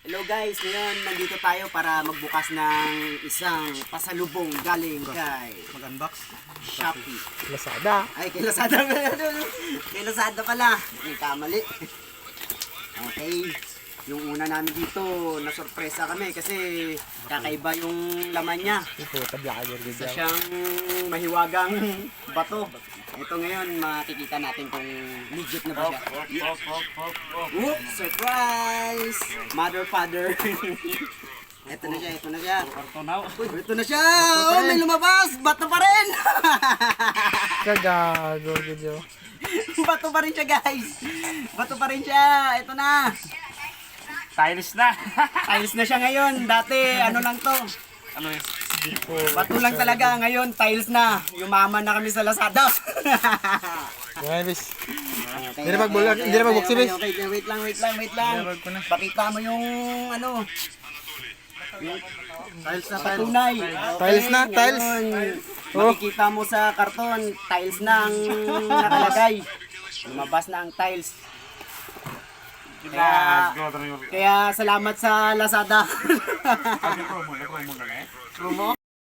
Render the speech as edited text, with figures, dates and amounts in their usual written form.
Hello guys, ngayon nandito tayo para magbukas ng isang pasalubong galing kay Mag-unbox. Shopee. Lazada. Ay, kay Lazada pala. Kay Lazada pala. May kamali. Okay. Yung una namin dito, nasurpresa kami kasi kakaiba yung laman niya. Ito, vlogger Isa video. siyang mahiwagang bato. Ito ngayon, makikita natin kung legit na ba siya. Whoop! Surprise! Mother, father. Ito na siya, ito na siya. Uy, ito na siya! Oh, may lumabas! Bato pa rin! Kagago video. Bato pa rin siya, guys! Bato pa rin siya! Ito na! Tiles na. Tiles na siya ngayon. Dati, ano lang to. Ano yun? Bato lang talaga. Ngayon, tiles na. Yumaman na kami sa Lazada. Yan, bis. Okay, Hindi na magbulag, hindi na magbuksin, bis. Okay, wait lang. Pakita mo yung ano. Tiles na, Patunay. Tiles na, tiles. Ngayon, Oh. makikita mo sa karton, tiles na ang nakalagay. Lumabas na ang tiles. Kaya salamat sa Lazada. Promo na eh. Promo?